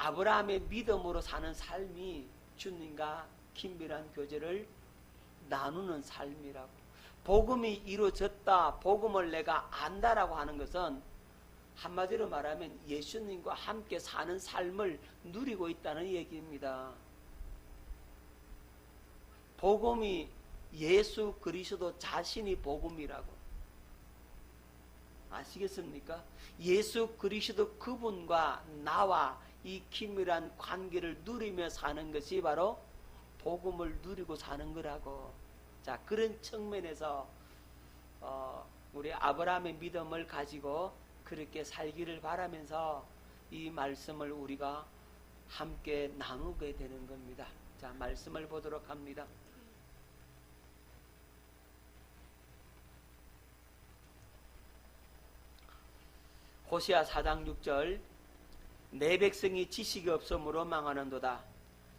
아브라함의 믿음으로 사는 삶이 주님과 긴밀한 교제를 나누는 삶이라고. 복음이 이루어졌다, 복음을 내가 안다라고 하는 것은 한마디로 말하면 예수님과 함께 사는 삶을 누리고 있다는 얘기입니다. 복음이 예수 그리스도 자신이 복음이라고. 아시겠습니까? 예수 그리스도 그분과 나와 이 긴밀한 관계를 누리며 사는 것이 바로 복음을 누리고 사는 거라고. 자, 그런 측면에서 우리 아브라함의 믿음을 가지고 그렇게 살기를 바라면서 이 말씀을 우리가 함께 나누게 되는 겁니다. 자, 말씀을 보도록 합니다. 호시아 4장 6절 내 백성이 지식이 없으므로 망하는도다.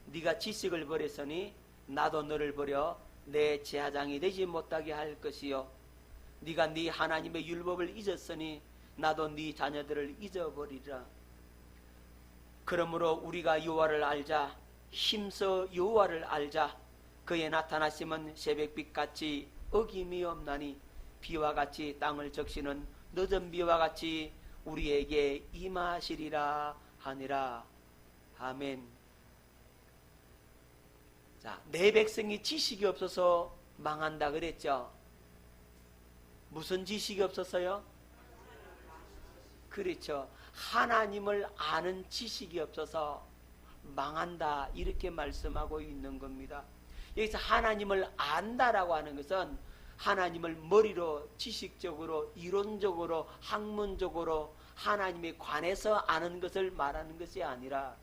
네가 지식을 버렸으니 나도 너를 버려 내 제사장이 되지 못하게 할 것이요 네가 네 하나님의 율법을 잊었으니 나도 네 자녀들을 잊어버리리라. 그러므로 우리가 여호와를 알자. 힘써 여호와를 알자. 그의 나타나심은 새벽빛같이 어김이 없나니 비와 같이 땅을 적시는 늦은 비와 같이 우리에게 임하시리라 하니라. 아멘. 자, 내 백성이 지식이 없어서 망한다 그랬죠. 무슨 지식이 없어서요? 그렇죠. 하나님을 아는 지식이 없어서 망한다 이렇게 말씀하고 있는 겁니다. 여기서 하나님을 안다라고 하는 것은 하나님을 머리로 지식적으로 이론적으로 학문적으로 하나님에 관해서 아는 것을 말하는 것이 아니라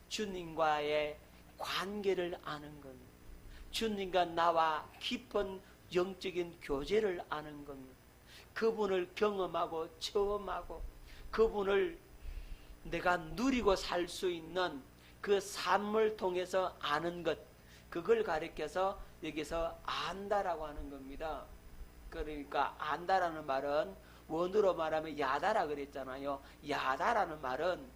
주님과의 관계를 아는 것, 주님과 나와 깊은 영적인 교제를 아는 것, 그분을 경험하고 체험하고 그분을 내가 누리고 살 수 있는 그 삶을 통해서 아는 것, 그걸 가리켜서 여기서 안다라고 하는 겁니다. 그러니까 안다라는 말은 원어로 말하면 야다라 그랬잖아요. 야다라는 말은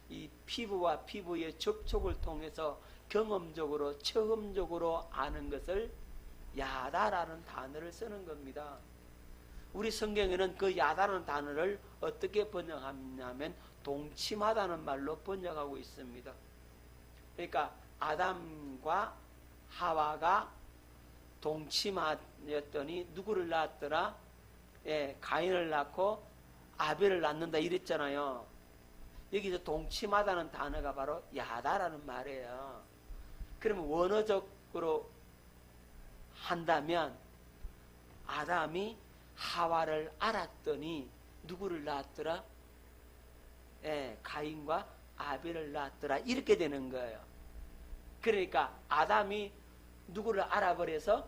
이 피부와 피부의 접촉을 통해서 경험적으로 체험적으로 아는 것을 야다라는 단어를 쓰는 겁니다. 우리 성경에는 그 야다라는 단어를 어떻게 번역하냐면 동침하다는 말로 번역하고 있습니다. 그러니까 아담과 하와가 동침하였더니 누구를 낳았더라? 예, 가인을 낳고 아벨을 낳는다 이랬잖아요. 여기서 동침하다는 단어가 바로 야다라는 말이에요. 그러면 원어적으로 한다면 아담이 하와를 알았더니 누구를 낳았더라? 예, 가인과 아벨을 낳았더라 이렇게 되는 거예요. 그러니까 아담이 누구를 알아버려서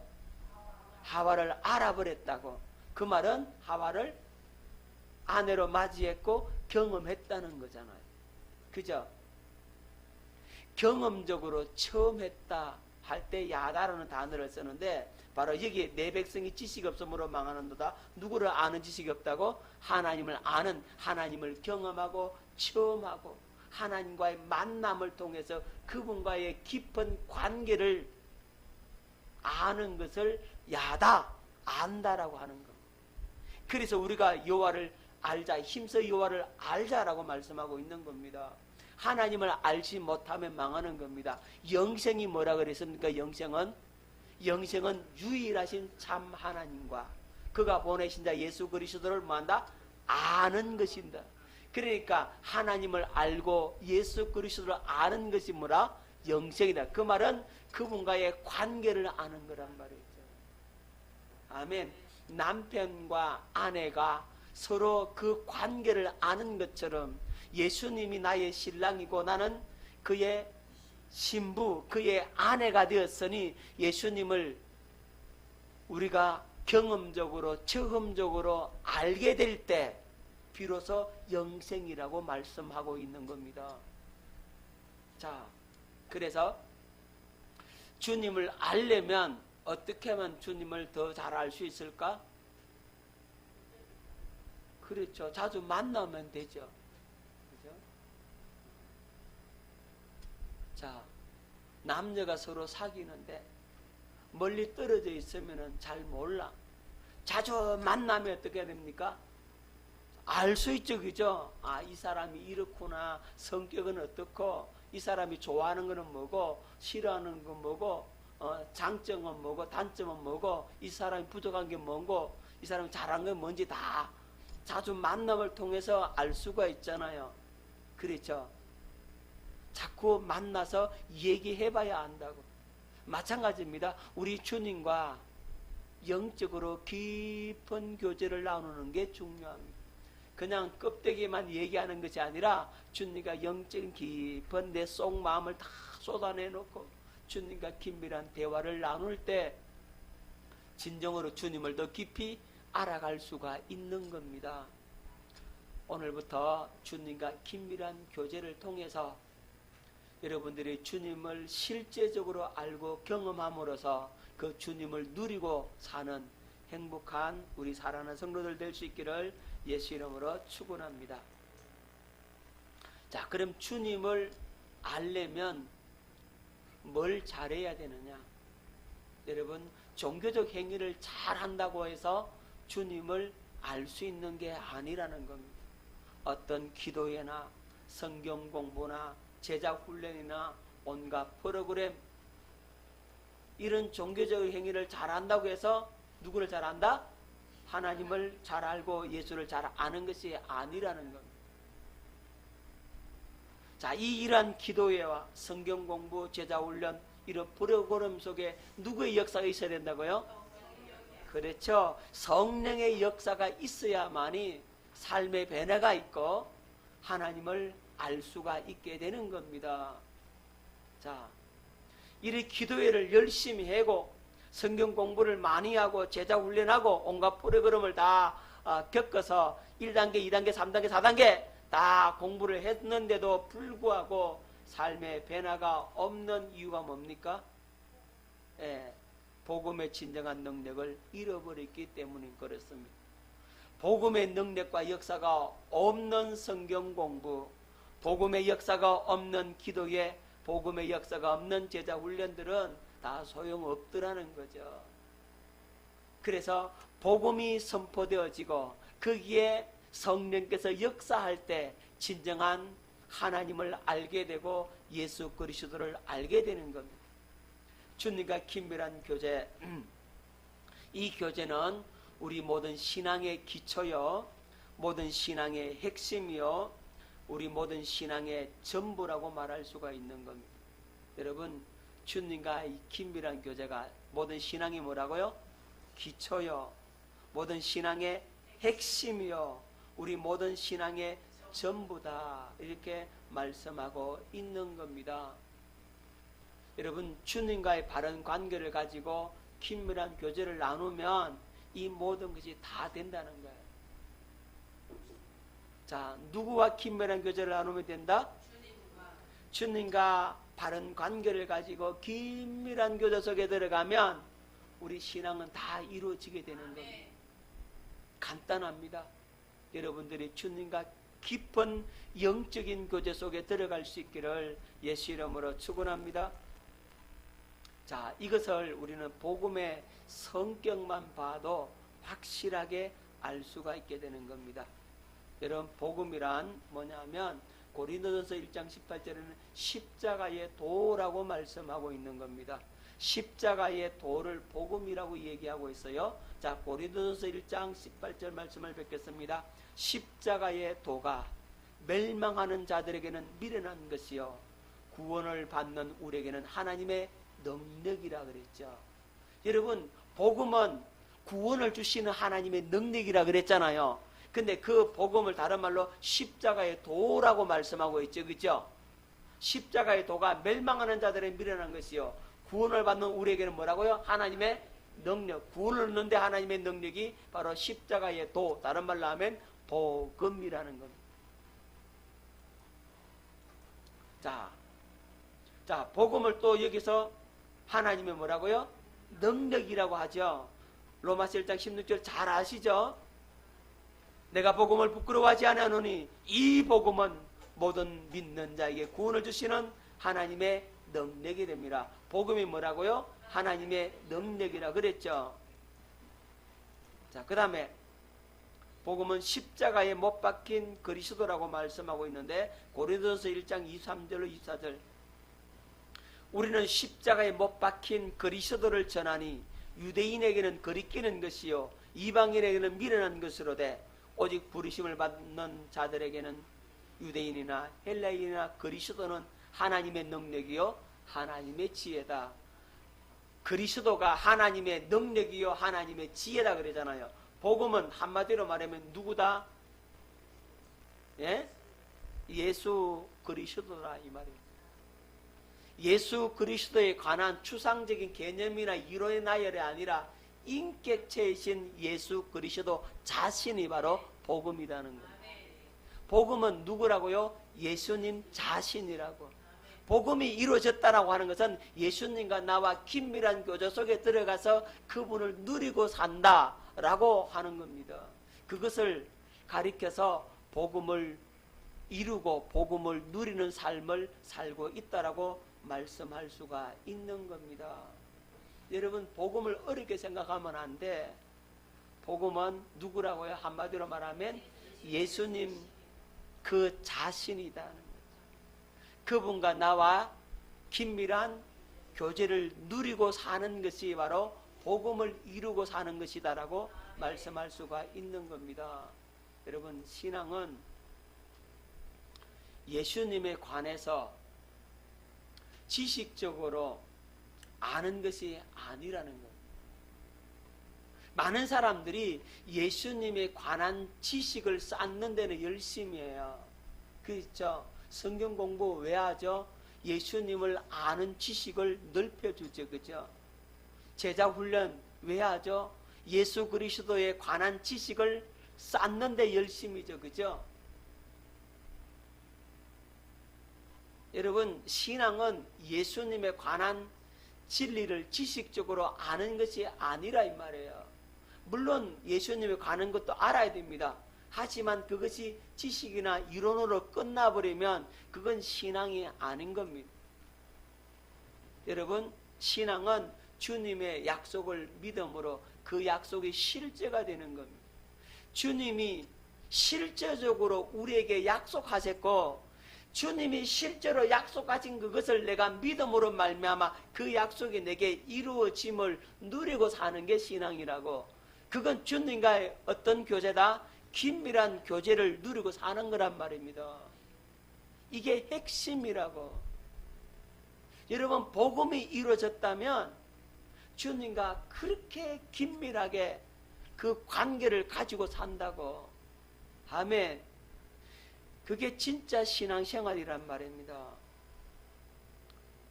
하와를 알아버렸다고. 그 말은 하와를 아내로 맞이했고 경험했다는 거잖아요. 그죠? 경험적으로 처음 했다 할 때 야다라는 단어를 쓰는데 바로 여기에 내 백성이 지식이 없으므로 망하는도다. 누구를 아는 지식이 없다고? 하나님을 아는, 하나님을 경험하고 체험하고 하나님과의 만남을 통해서 그분과의 깊은 관계를 아는 것을 야다, 안다라고 하는 겁니다. 그래서 우리가 여호와를 알자, 힘써 여호와를 알자라고 말씀하고 있는 겁니다. 하나님을 알지 못하면 망하는 겁니다. 영생이 뭐라 그랬습니까? 영생은 유일하신 참 하나님과 그가 보내신 자 예수 그리스도를 뭐한다? 아는 것인다. 그러니까 하나님을 알고 예수 그리스도를 아는 것이 뭐라? 영생이다. 그 말은 그분과의 관계를 아는 거란 말이죠. 아멘. 남편과 아내가 서로 그 관계를 아는 것처럼 예수님이 나의 신랑이고 나는 그의 신부, 그의 아내가 되었으니 예수님을 우리가 경험적으로 체험적으로 알게 될 때 비로소 영생이라고 말씀하고 있는 겁니다. 자, 그래서 주님을 알려면 어떻게 하면 주님을 더 잘 알 수 있을까? 그렇죠. 자주 만나면 되죠. 그죠? 자, 남녀가 서로 사귀는데 멀리 떨어져 있으면 잘 몰라. 자주 만나면 어떻게 됩니까? 알 수 있죠, 그죠? 아, 이 사람이 이렇구나. 성격은 어떻고, 이 사람이 좋아하는 거는 뭐고, 싫어하는 건 뭐고, 장점은 뭐고, 단점은 뭐고, 이 사람이 부족한 게 뭐고, 이 사람이 잘한 건 뭔지 다 자주 만남을 통해서 알 수가 있잖아요. 그렇죠? 자꾸 만나서 얘기해봐야 안다고. 마찬가지입니다. 우리 주님과 영적으로 깊은 교제를 나누는 게 중요합니다. 그냥 껍데기만 얘기하는 것이 아니라 주님과 영적인 깊은 내 속마음을 다 쏟아내놓고 주님과 긴밀한 대화를 나눌 때 진정으로 주님을 더 깊이 알아갈 수가 있는 겁니다. 오늘부터 주님과 긴밀한 교제를 통해서 여러분들이 주님을 실제적으로 알고 경험함으로써 그 주님을 누리고 사는 행복한 우리 사랑하는 성도들 될 수 있기를 예수 이름으로 축원합니다. 자, 그럼 주님을 알려면 뭘 잘해야 되느냐? 여러분, 종교적 행위를 잘한다고 해서 주님을 알 수 있는 게 아니라는 겁니다. 어떤 기도회나 성경 공부나 제자 훈련이나 온갖 프로그램, 이런 종교적 행위를 잘한다고 해서 누구를 잘 안다? 하나님을 잘 알고 예수를 잘 아는 것이 아니라는 겁니다. 자, 이 이러한 기도회와 성경 공부, 제자 훈련, 이런 프로그램 속에 누구의 역사가 있어야 된다고요? 그렇죠. 성령의 역사가 있어야만이 삶의 변화가 있고 하나님을 알 수가 있게 되는 겁니다. 자, 이 기도회를 열심히 하고 성경 공부를 많이 하고 제자 훈련하고 온갖 프로그램을 다 겪어서 1단계, 2단계, 3단계, 4단계 다 공부를 했는데도 불구하고 삶의 변화가 없는 이유가 뭡니까? 예, 복음의 진정한 능력을 잃어버렸기 때문인 그렇습니다. 복음의 능력과 역사가 없는 성경 공부, 복음의 역사가 없는 기도에, 복음의 역사가 없는 제자 훈련들은 다 소용없더라는 거죠. 그래서 복음이 선포되어지고 거기에 성령께서 역사할 때 진정한 하나님을 알게 되고 예수 그리스도를 알게 되는 겁니다. 주님과 긴밀한 교제, 이 교제는 우리 모든 신앙의 기초요, 모든 신앙의 핵심이요, 우리 모든 신앙의 전부라고 말할 수가 있는 겁니다. 여러분, 주님과 이 긴밀한 교제가 모든 신앙이 뭐라고요? 기초요, 모든 신앙의 핵심이요, 우리 모든 신앙의 전부다, 이렇게 말씀하고 있는 겁니다. 여러분, 주님과의 바른 관계를 가지고 긴밀한 교제를 나누면 이 모든 것이 다 된다는 거예요. 자, 누구와 긴밀한 교제를 나누면 된다? 주님과 바른 관계를 가지고 긴밀한 교제 속에 들어가면 우리 신앙은 다 이루어지게 되는 겁니다. 간단합니다. 여러분들이 주님과 깊은 영적인 교제 속에 들어갈 수 있기를 예수 이름으로 축원합니다. 자, 이것을 우리는 복음의 성격만 봐도 확실하게 알 수가 있게 되는 겁니다. 여러분, 복음이란 뭐냐면 고린도전서 1장 18절에는 십자가의 도라고 말씀하고 있는 겁니다. 십자가의 도를 복음이라고 얘기하고 있어요. 자, 고린도전서 1장 18절 말씀을 뵙겠습니다. 십자가의 도가 멸망하는 자들에게는 미련한 것이요 구원을 받는 우리에게는 하나님의 능력이라 그랬죠. 여러분, 복음은 구원을 주시는 하나님의 능력이라 그랬잖아요. 근데 그 복음을 다른 말로 십자가의 도라고 말씀하고 있죠. 그죠? 십자가의 도가 멸망하는 자들의 미련한 것이요 구원을 받는 우리에게는 뭐라고요? 하나님의 능력. 구원을 얻는데 하나님의 능력이 바로 십자가의 도, 다른 말로 하면 복음이라는 겁니다. 자, 복음을 또 여기서 하나님의 뭐라고요? 능력이라고 하죠. 로마서 1장 16절 잘 아시죠? 내가 복음을 부끄러워하지 아니하노니 이 복음은 모든 믿는 자에게 구원을 주시는 하나님의 능력이 됩니다. 복음이 뭐라고요? 하나님의 능력이라 그랬죠. 자, 그 다음에 복음은 십자가에 못 박힌 그리스도라고 말씀하고 있는데 고린도서 1장 23절로 24절, 우리는 십자가에 못 박힌 그리스도를 전하니 유대인에게는 거리끼는 것이요 이방인에게는 미련한 것으로 돼 오직 부르심을 받는 자들에게는 유대인이나 헬라인이나 그리스도는 하나님의 능력이요 하나님의 지혜다. 그리스도가 하나님의 능력이요 하나님의 지혜다 그러잖아요. 복음은 한마디로 말하면 누구다? 예? 예수 그리스도다 이 말이에요. 예수 그리스도에 관한 추상적인 개념이나 이론의 나열이 아니라 인격체이신 예수 그리스도 자신이 바로 복음이라는 거예요. 복음은 누구라고요? 예수님 자신이라고. 복음이 이루어졌다라고 하는 것은 예수님과 나와 긴밀한 교제 속에 들어가서 그분을 누리고 산다라고 하는 겁니다. 그것을 가리켜서 복음을 이루고 복음을 누리는 삶을 살고 있다라고 말씀할 수가 있는 겁니다. 여러분, 복음을 어렵게 생각하면 안 돼. 복음은 누구라고요? 한마디로 말하면 예수님 그 자신이다는 거죠. 그분과 나와 긴밀한 교제를 누리고 사는 것이 바로 복음을 이루고 사는 것이다라고 말씀할 수가 있는 겁니다. 여러분, 신앙은 예수님에 관해서 지식적으로 아는 것이 아니라는 거예요. 많은 사람들이 예수님에 관한 지식을 쌓는 데는 열심히 해요. 그렇죠? 성경 공부 왜 하죠? 예수님을 아는 지식을 넓혀주죠. 그죠? 제자 훈련 왜 하죠? 예수 그리스도에 관한 지식을 쌓는 데 열심히죠. 그죠? 여러분, 신앙은 예수님에 관한 진리를 지식적으로 아는 것이 아니라 이 말이에요. 물론 예수님에 관한 것도 알아야 됩니다. 하지만 그것이 지식이나 이론으로 끝나버리면 그건 신앙이 아닌 겁니다. 여러분, 신앙은 주님의 약속을 믿음으로 그 약속이 실제가 되는 겁니다. 주님이 실제적으로 우리에게 약속하셨고 주님이 실제로 약속하신 그것을 내가 믿음으로 말미암아 그 약속이 내게 이루어짐을 누리고 사는 게 신앙이라고. 그건 주님과의 어떤 교제다? 긴밀한 교제를 누리고 사는 거란 말입니다. 이게 핵심이라고. 여러분, 복음이 이루어졌다면 주님과 그렇게 긴밀하게 그 관계를 가지고 산다고. 아멘. 그게 진짜 신앙생활이란 말입니다.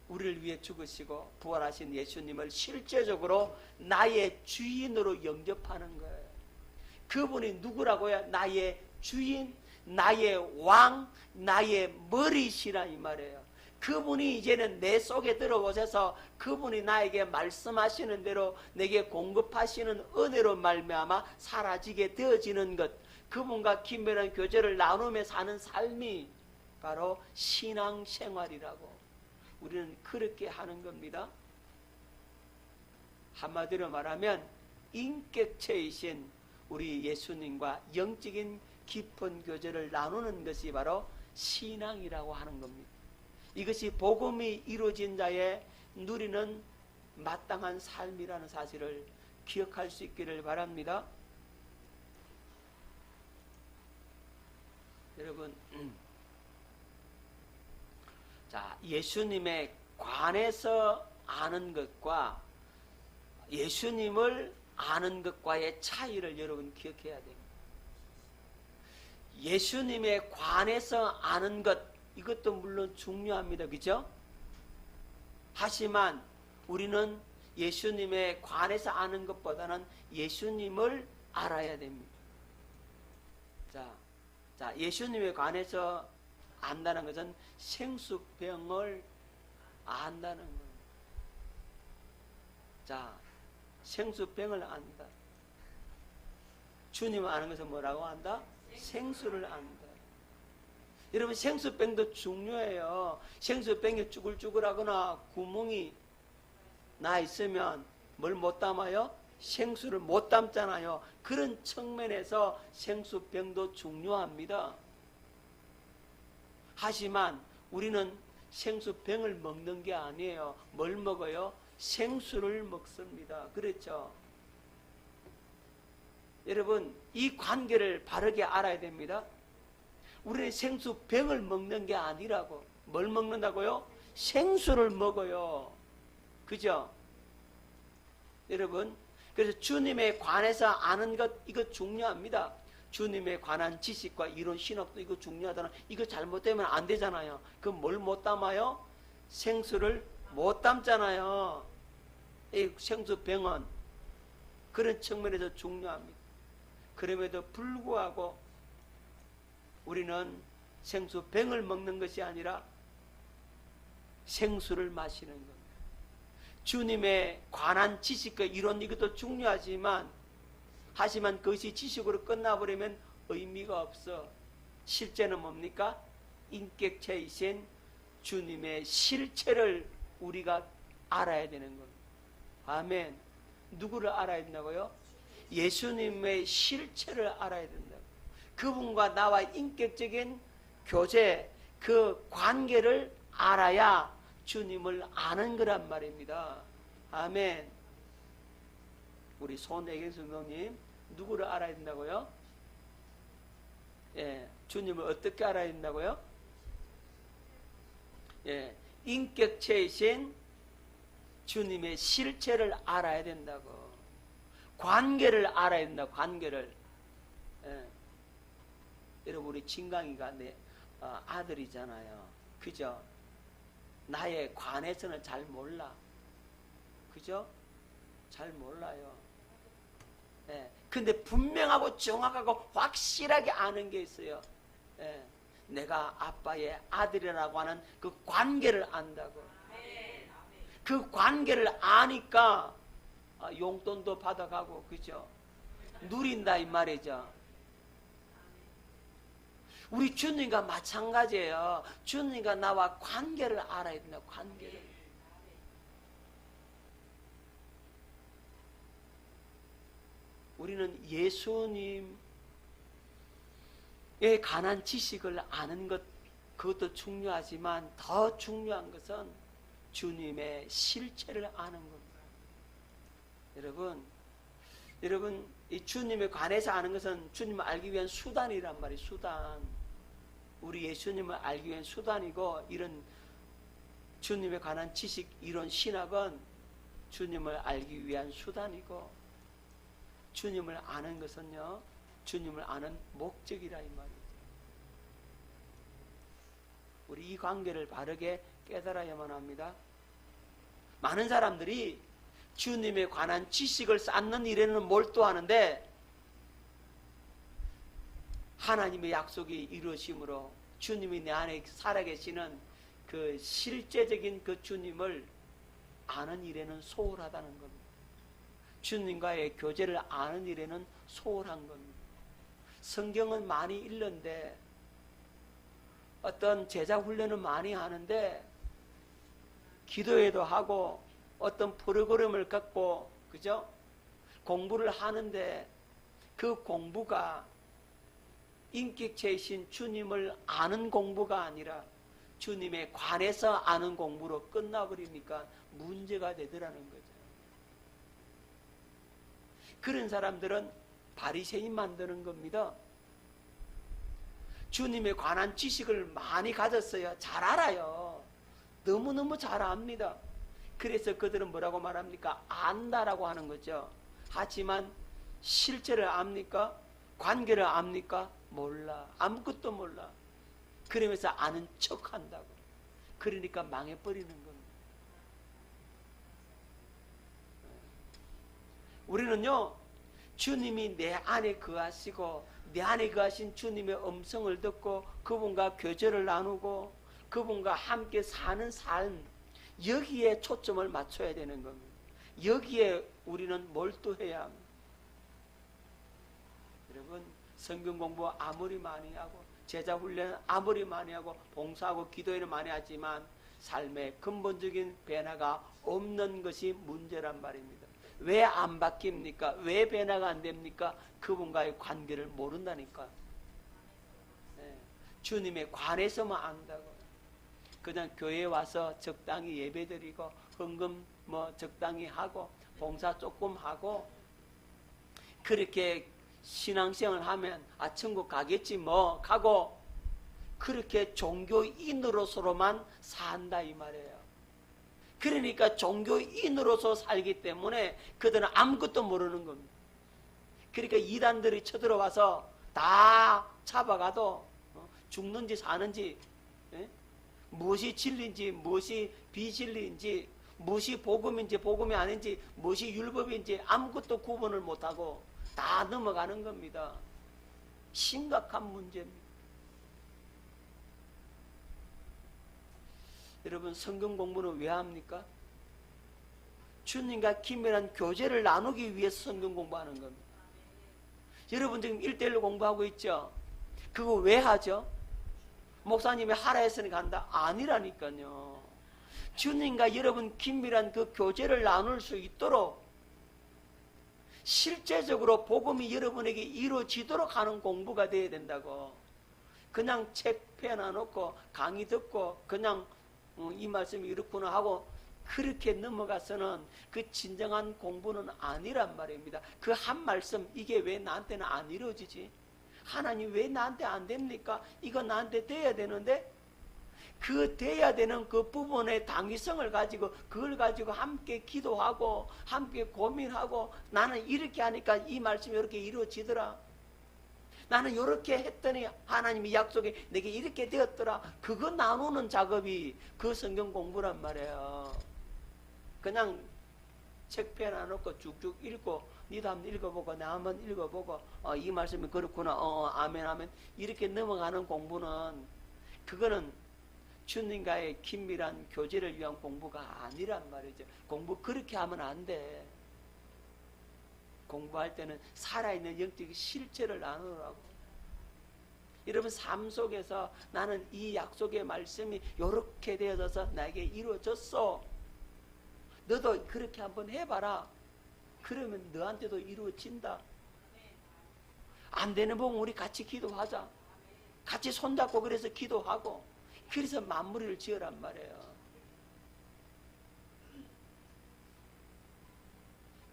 우리를 위해 죽으시고 부활하신 예수님을 실제적으로 나의 주인으로 영접하는 거예요. 그분이 누구라고요? 나의 주인, 나의 왕, 나의 머리시라 이 말이에요. 그분이 이제는 내 속에 들어오셔서 그분이 나에게 말씀하시는 대로 내게 공급하시는 은혜로 말미암아 사라지게 되어지는 것, 그분과 긴밀한 교제를 나누며 사는 삶이 바로 신앙생활이라고. 우리는 그렇게 하는 겁니다. 한마디로 말하면 인격체이신 우리 예수님과 영적인 깊은 교제를 나누는 것이 바로 신앙이라고 하는 겁니다. 이것이 복음이 이루어진 자의 누리는 마땅한 삶이라는 사실을 기억할 수 있기를 바랍니다. 여러분, 자, 예수님에 관해서 아는 것과 예수님을 아는 것과의 차이를 여러분 기억해야 됩니다. 예수님에 관해서 아는 것, 이것도 물론 중요합니다. 그죠? 하지만 우리는 예수님에 관해서 아는 것보다는 예수님을 알아야 됩니다. 자, 예수님에 관해서 안다는 것은 생수병을 안다는 거예요. 자, 생수병을 안다. 주님을 아는 것은 뭐라고 한다? 생수를 안다. 여러분 생수병도 중요해요. 생수병이 쭈글쭈글하거나 구멍이 나 있으면 뭘 못 담아요? 생수를 못 담잖아요. 그런 측면에서 생수병도 중요합니다. 하지만 우리는 생수병을 먹는 게 아니에요. 뭘 먹어요? 생수를 먹습니다. 그렇죠? 여러분 이 관계를 바르게 알아야 됩니다. 우리는 생수병을 먹는 게 아니라고. 뭘 먹는다고요? 생수를 먹어요. 그죠? 여러분 그래서 주님에 관해서 아는 것 이거 중요합니다. 주님에 관한 지식과 이론 신학도 이거 중요하잖아. 이거 잘못되면 안 되잖아요. 그럼 뭘 못 담아요? 생수를 못 담잖아요. 이 생수병은 그런 측면에서 중요합니다. 그럼에도 불구하고 우리는 생수병을 먹는 것이 아니라 생수를 마시는 겁니다. 주님에 관한 지식과 이론 이것도 중요하지만 하지만 그것이 지식으로 끝나버리면 의미가 없어. 실제는 뭡니까? 인격체이신 주님의 실체를 우리가 알아야 되는 겁니다. 아멘. 누구를 알아야 된다고요? 예수님의 실체를 알아야 된다고. 그분과 나와 인격적인 교제, 그 관계를 알아야 주님을 아는 거란 말입니다. 아멘. 우리 손혜경 성도님 누구를 알아야 된다고요? 예, 주님을 어떻게 알아야 된다고요? 예, 인격체이신 주님의 실체를 알아야 된다고. 관계를 알아야 된다고. 관계를. 예. 여러분 우리 진강이가 내 아들이잖아요. 그죠? 나에 관해서는 잘 몰라. 그죠? 잘 몰라요. 예. 근데 분명하고 정확하고 확실하게 아는 게 있어요. 예. 내가 아빠의 아들이라고 하는 그 관계를 안다고. 그 관계를 아니까 용돈도 받아가고, 그죠? 누린다 이 말이죠. 우리 주님과 마찬가지예요. 주님과 나와 관계를 알아야 된다. 관계를. 우리는 예수님에 관한 지식을 아는 것 그것도 중요하지만 더 중요한 것은 주님의 실체를 아는 겁니다. 여러분 이 주님에 관해서 아는 것은 주님을 알기 위한 수단이란 말이에요. 수단. 우리 예수님을 알기 위한 수단이고, 이런 주님에 관한 지식, 이론, 신학은 주님을 알기 위한 수단이고, 주님을 아는 것은요, 주님을 아는 목적이라 이 말이죠. 우리 이 관계를 바르게 깨달아야만 합니다. 많은 사람들이 주님에 관한 지식을 쌓는 일에는 몰두하는데 하나님의 약속이 이루어짐으로 주님이 내 안에 살아계시는 그 실제적인 그 주님을 아는 일에는 소홀하다는 겁니다. 주님과의 교제를 아는 일에는 소홀한 겁니다. 성경은 많이 읽는데 어떤 제자 훈련은 많이 하는데 기도회도 하고 어떤 프로그램을 갖고 그죠? 공부를 하는데 그 공부가 인격체이신 주님을 아는 공부가 아니라 주님에 관해서 아는 공부로 끝나버리니까 문제가 되더라는 거죠. 그런 사람들은 바리새인 만드는 겁니다. 주님에 관한 지식을 많이 가졌어요. 잘 알아요. 너무너무 잘 압니다. 그래서 그들은 뭐라고 말합니까? 안다라고 하는 거죠. 하지만 실체를 압니까? 관계를 압니까? 몰라. 아무것도 몰라. 그러면서 아는 척 한다고. 그러니까 망해버리는 겁니다. 우리는요, 주님이 내 안에 거하시고 내 안에 거하신 주님의 음성을 듣고 그분과 교제를 나누고 그분과 함께 사는 삶, 여기에 초점을 맞춰야 되는 겁니다. 여기에 우리는 몰두해야 합니다. 여러분, 성경 공부 아무리 많이 하고 제자 훈련 아무리 많이 하고 봉사하고 기도회는 많이 하지만 삶의 근본적인 변화가 없는 것이 문제란 말입니다. 왜 안 바뀝니까? 왜 변화가 안 됩니까? 그분과의 관계를 모른다니까. 네. 주님에 관해서만 안다고. 그냥 교회에 와서 적당히 예배드리고 헌금 적당히 하고 봉사 조금 하고 그렇게 신앙생활 하면 천국 가겠지 가고 그렇게 종교인으로서로만 산다 이 말이에요. 그러니까 종교인으로서 살기 때문에 그들은 아무것도 모르는 겁니다. 그러니까 이단들이 쳐들어와서 다 잡아가도 죽는지 사는지 무엇이 진리인지 무엇이 비진리인지 무엇이 복음인지 복음이 아닌지 무엇이 율법인지 아무것도 구분을 못하고 다 넘어가는 겁니다. 심각한 문제입니다. 여러분 성경 공부는 왜 합니까? 주님과 긴밀한 교제를 나누기 위해서 성경 공부하는 겁니다. 여러분 지금 1:1로 공부하고 있죠? 그거 왜 하죠? 목사님이 하라 했으니까 한다? 아니라니까요. 주님과 여러분 긴밀한 그 교제를 나눌 수 있도록 실제적으로 복음이 여러분에게 이루어지도록 하는 공부가 돼야 된다고. 그냥 책 펴놔놓고 강의 듣고 그냥 이 말씀이 이렇구나 하고 그렇게 넘어가서는 그 진정한 공부는 아니란 말입니다. 그 한 말씀 이게 왜 나한테는 안 이루어지지? 하나님 왜 나한테 안 됩니까? 이거 나한테 돼야 되는데 그 돼야 되는 그 부분의 당위성을 가지고 그걸 가지고 함께 기도하고 함께 고민하고 나는 이렇게 하니까 이 말씀이 이렇게 이루어지더라. 나는 이렇게 했더니 하나님이 약속이 내게 이렇게 되었더라. 그거 나누는 작업이 그 성경 공부란 말이에요. 그냥 책 펴놔놓고 쭉쭉 읽고 니도 한번 읽어보고 나 한번 읽어보고 이 말씀이 그렇구나 아멘 아멘 이렇게 넘어가는 공부는 그거는 주님과의 긴밀한 교제를 위한 공부가 아니란 말이죠. 공부 그렇게 하면 안 돼. 공부할 때는 살아있는 영적인 실체를 나누라고. 여러분 삶 속에서 나는 이 약속의 말씀이 이렇게 되어져서 나에게 이루어졌어. 너도 그렇게 한번 해봐라. 그러면 너한테도 이루어진다. 안 되는 부분 우리 같이 기도하자. 같이 손잡고 그래서 기도하고 그래서 마무리를 지으란 말이에요.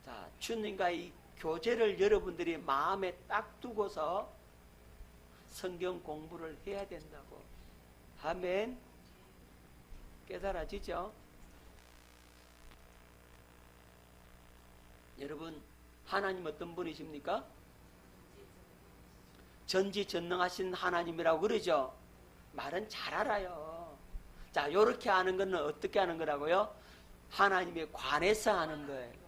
자, 주님과의 교제를 여러분들이 마음에 딱 두고서 성경 공부를 해야 된다고. 아멘. 깨달아지죠? 여러분 하나님 어떤 분이십니까? 전지전능하신 하나님이라고 그러죠. 말은 잘 알아요. 자, 요렇게 하는 거는 어떻게 하는 거라고요? 하나님에 관해서 하는 거예요.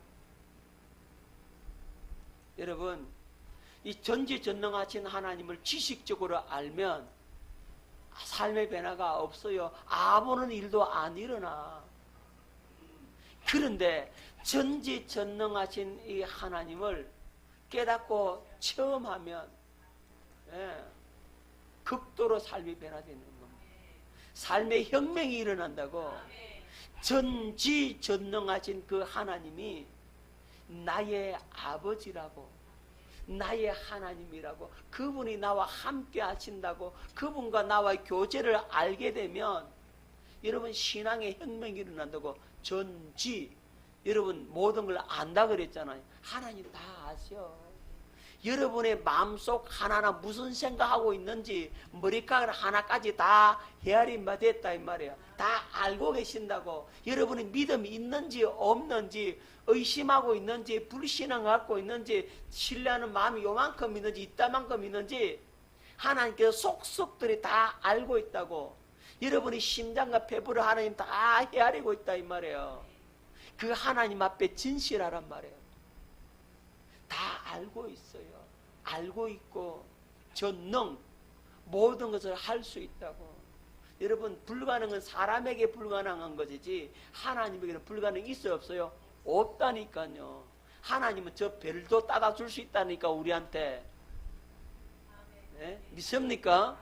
여러분 이 전지전능하신 하나님을 지식적으로 알면 삶의 변화가 없어요. 아무런 일도 안 일어나. 그런데 전지전능하신 이 하나님을 깨닫고 체험하면 극도로 삶이 변화되는 겁니다. 삶의 혁명이 일어난다고. 전지전능하신 그 하나님이 나의 아버지라고, 나의 하나님이라고, 그분이 나와 함께 하신다고, 그분과 나와 교제를 알게 되면 여러분 신앙의 혁명이 일어난다고. 여러분 모든 걸 안다 그랬잖아요. 하나님 다 아셔. 여러분의 마음속 하나하나 무슨 생각하고 있는지 머리카락 하나까지 다 헤아림만 됐다 이 말이에요. 다 알고 계신다고. 여러분의 믿음이 있는지 없는지, 의심하고 있는지, 불신앙 갖고 있는지, 신뢰하는 마음이 요만큼 있는지, 이따만큼 있는지 하나님께서 속속들이 다 알고 있다고. 여러분의 심장과 폐부를 하나님 다 헤아리고 있다 이 말이에요. 그 하나님 앞에 진실하란 말이에요. 다 알고 있어요. 알고 있고 전능 모든 것을 할 수 있다고. 여러분 불가능은 사람에게 불가능한 것이지 하나님에게는 불가능이 있어요 없어요? 없다니까요. 하나님은 저 별도 따다 줄 수 있다니까 우리한테. 네? 믿습니까?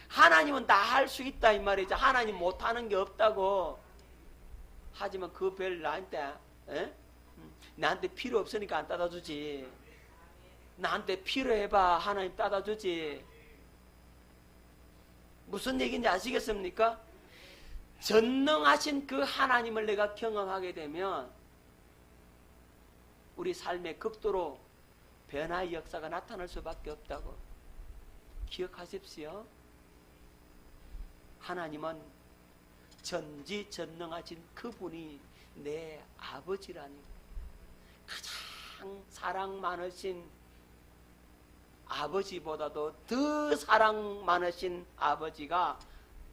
하나님은 다 할 수 있다 이 말이죠. 하나님 못하는 게 없다고. 하지만 그 별 나한테 나한테 필요 없으니까 안 따다 주지. 나한테 필요해봐 하나님 따다 주지. 무슨 얘기인지 아시겠습니까? 전능하신 그 하나님을 내가 경험하게 되면 우리 삶에 극도로 변화의 역사가 나타날 수밖에 없다고 기억하십시오. 하나님은 전지전능하신 그분이 내 아버지라니, 가장 사랑 많으신 아버지보다도 더 사랑 많으신 아버지가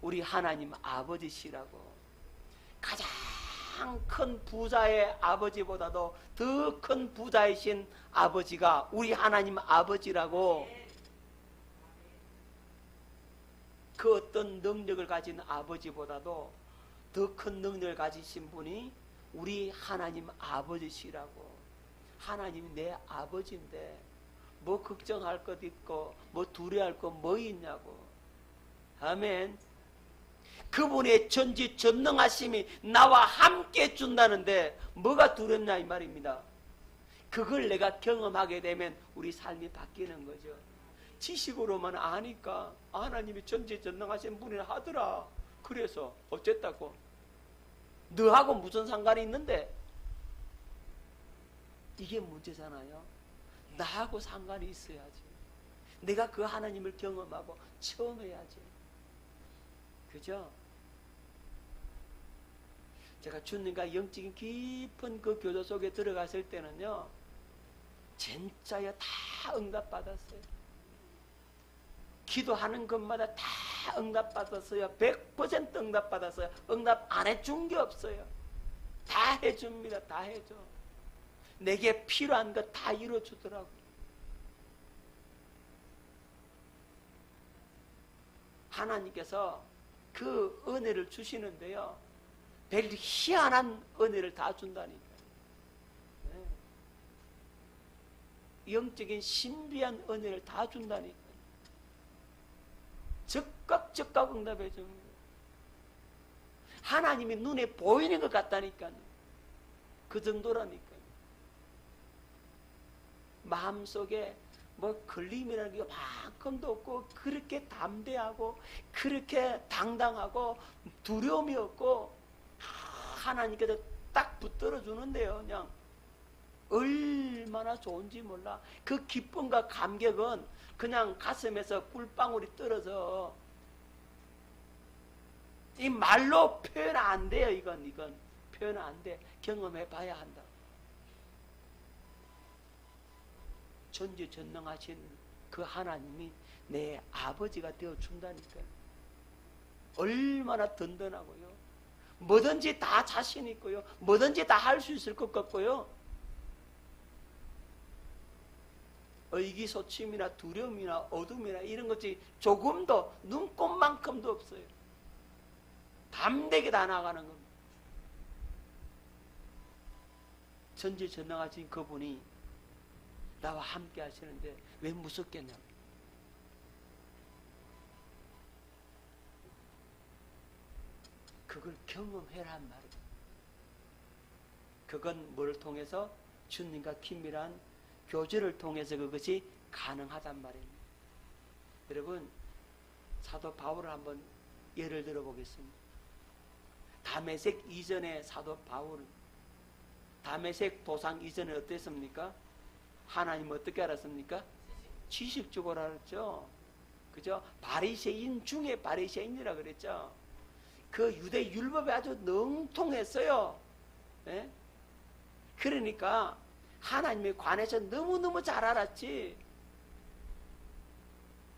우리 하나님 아버지시라고. 가장 큰 부자의 아버지보다도 더 큰 부자이신 아버지가 우리 하나님 아버지라고. 그 어떤 능력을 가진 아버지보다도 더 큰 능력을 가지신 분이 우리 하나님 아버지시라고. 하나님이 내 아버지인데 뭐 걱정할 것 있고 뭐 두려워할 것 뭐 있냐고. 아멘. 그분의 전지전능하심이 나와 함께 준다는데 뭐가 두렵냐 이 말입니다. 그걸 내가 경험하게 되면 우리 삶이 바뀌는 거죠. 지식으로만 아니까 하나님이 전지전능하신 분이라 하더라. 그래서 어쨌다고. 너하고 무슨 상관이 있는데? 이게 문제잖아요. 나하고 상관이 있어야지. 내가 그 하나님을 경험하고 처음 해야지. 그죠? 제가 주님과 영적인 깊은 그 교도 속에 들어갔을 때는요, 진짜요, 다 응답받았어요. 기도하는 것마다 다 응답받았어요. 100% 응답받았어요. 응답 안 해준 게 없어요. 다 해줍니다. 다 해줘. 내게 필요한 것 다 이루어주더라고요. 하나님께서 그 은혜를 주시는데요, 별 희한한 은혜를 다 준다니까요. 네. 영적인 신비한 은혜를 다 준다니까요. 즉각 응답해 줍니다. 하나님이 눈에 보이는 것 같다니까요. 그 정도라니까요. 마음속에 뭐 걸림이라는 게 만큼도 없고, 그렇게 담대하고 그렇게 당당하고 두려움이 없고, 하나님께서 딱 붙들어 주는데요. 그냥 얼마나 좋은지 몰라. 그 기쁨과 감격은 그냥 가슴에서 꿀방울이 떨어져. 이 말로 표현 안 돼요. 이건 표현 안 돼. 경험해 봐야 한다. 전지전능하신 그 하나님이 내 아버지가 되어 준다니까요. 얼마나 든든하고요. 뭐든지 다 자신 있고요. 뭐든지 다 할 수 있을 것 같고요. 의기소침이나 두려움이나 어둠이나 이런 것이 조금도 눈꼽만큼도 없어요. 담대게 다 나가는 겁니다. 전지전능하신 그분이 나와 함께 하시는데 왜 무섭겠냐고. 그걸 경험해란 말이에요. 그건 뭘 통해서? 주님과 긴밀한 교제를 통해서 그것이 가능하단 말입니다. 여러분, 사도 바울을 한번 예를 들어 보겠습니다. 다메섹 이전의 사도 바울은, 다메섹 도상 이전에 어땠습니까? 하나님 어떻게 알았습니까? 지식적으로 알았죠. 그죠? 바리새인 중에 바리새인이라 그랬죠. 그 유대 율법에 아주 능통했어요. 네? 그러니까 하나님에 관해서 너무너무 잘 알았지.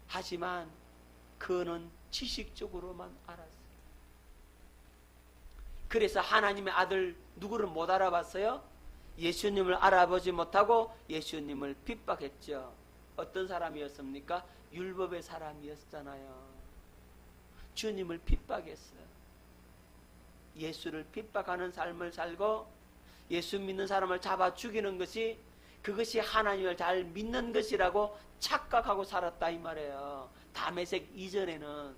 하지만 그는 지식적으로만 알았어요. 그래서 하나님의 아들 누구를 못 알아봤어요? 예수님을 알아보지 못하고 예수님을 핍박했죠. 어떤 사람이었습니까? 율법의 사람이었잖아요. 주님을 핍박했어요. 예수를 핍박하는 삶을 살고 예수 믿는 사람을 잡아 죽이는 것이, 그것이 하나님을 잘 믿는 것이라고 착각하고 살았다 이 말이에요. 다메섹 이전에는.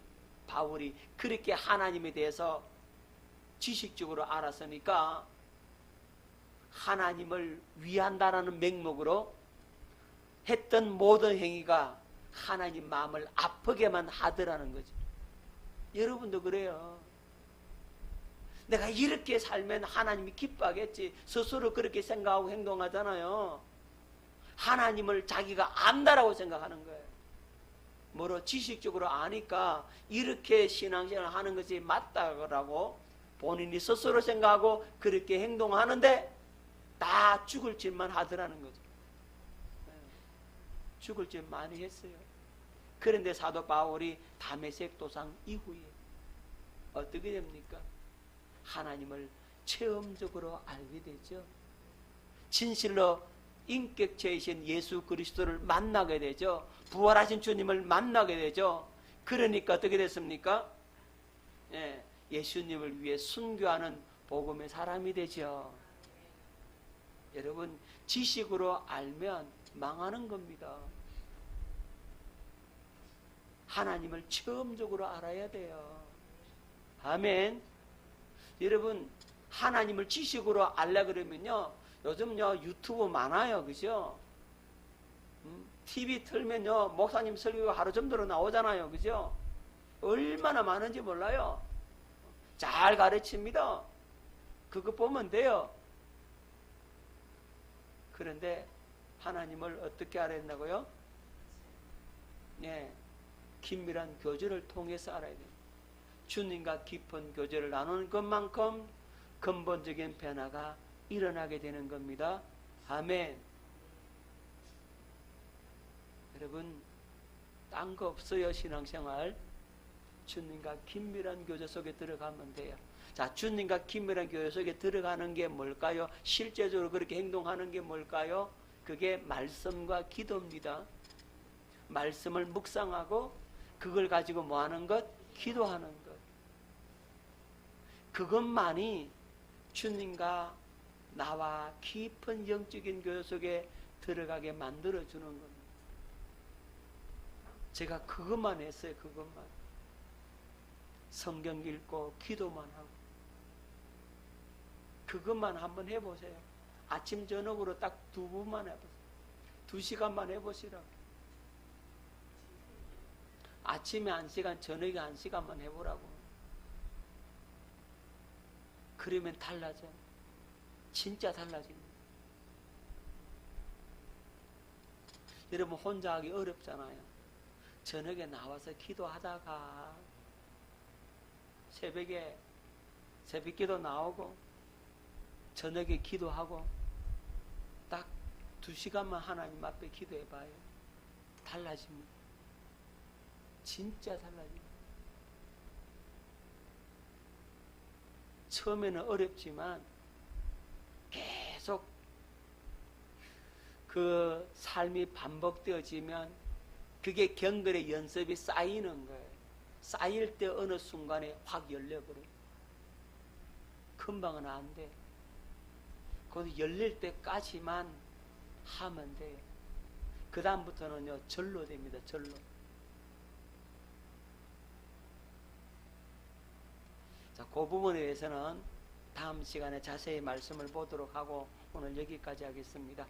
바울이 그렇게 하나님에 대해서 지식적으로 알았으니까 하나님을 위한다라는 명목으로 했던 모든 행위가 하나님 마음을 아프게만 하더라는 거죠. 여러분도 그래요. 내가 이렇게 살면 하나님이 기뻐하겠지. 스스로 그렇게 생각하고 행동하잖아요. 하나님을 자기가 안다라고 생각하는 거예요. 뭐로 지식적으로 아니까 이렇게 신앙생활을 하는 것이 맞다고 본인이 스스로 생각하고 그렇게 행동하는데 다 죽을 짓만 하더라는 거죠. 죽을 짓 많이 했어요. 그런데 사도 바울이 다메섹 도상 이후에 어떻게 됩니까? 하나님을 체험적으로 알게 되죠. 진실로 인격체이신 예수 그리스도를 만나게 되죠. 부활하신 주님을 만나게 되죠. 그러니까 어떻게 됐습니까? 예수님을 위해 순교하는 복음의 사람이 되죠. 여러분, 지식으로 알면 망하는 겁니다. 하나님을 체험적으로 알아야 돼요. 아멘. 여러분, 하나님을 지식으로 알려 그러면요, 요즘요 유튜브 많아요, 그죠? TV 틀면요 목사님 설교가 하루 정도로 나오잖아요, 그죠? 얼마나 많은지 몰라요. 잘 가르칩니다. 그거 보면 돼요. 그런데 하나님을 어떻게 알아야 된다고요? 긴밀한 교제를 통해서 알아야 돼요. 주님과 깊은 교제를 나누는 것만큼 근본적인 변화가 일어나게 되는 겁니다. 아멘. 여러분, 딴 거 없어요. 신앙생활 주님과 긴밀한 교제 속에 들어가면 돼요. 자, 주님과 긴밀한 교제 속에 들어가는 게 뭘까요? 실제적으로 그렇게 행동하는 게 뭘까요? 그게 말씀과 기도입니다. 말씀을 묵상하고 그걸 가지고 뭐 하는 것? 기도하는 것. 그것만이 주님과 나와 깊은 영적인 교제 속에 들어가게 만들어주는 겁니다. 제가 그것만 했어요. 그것만. 성경 읽고 기도만 하고 그것만 한번 해보세요. 아침 저녁으로 딱 2번만 해보세요. 2시간만 해보시라고. 아침에 1시간, 저녁에 1시간만 해보라고. 그러면 달라져. 진짜 달라집니다. 여러분, 혼자 하기 어렵잖아요. 저녁에 나와서 기도하다가 새벽에 새벽기도 나오고 저녁에 기도하고 딱 2시간만 하나님 앞에 기도해봐요. 달라집니다. 진짜 달라집니다. 처음에는 어렵지만 계속 그 삶이 반복되어지면 그게 경건의 연습이 쌓이는 거예요. 쌓일 때 어느 순간에 확 열려버려요. 금방은 안 돼. 그 열릴 때까지만 하면 돼요. 그 다음부터는요 절로 됩니다. 절로. 자, 그 부분에 대해서는 다음 시간에 자세히 말씀을 보도록 하고 오늘 여기까지 하겠습니다.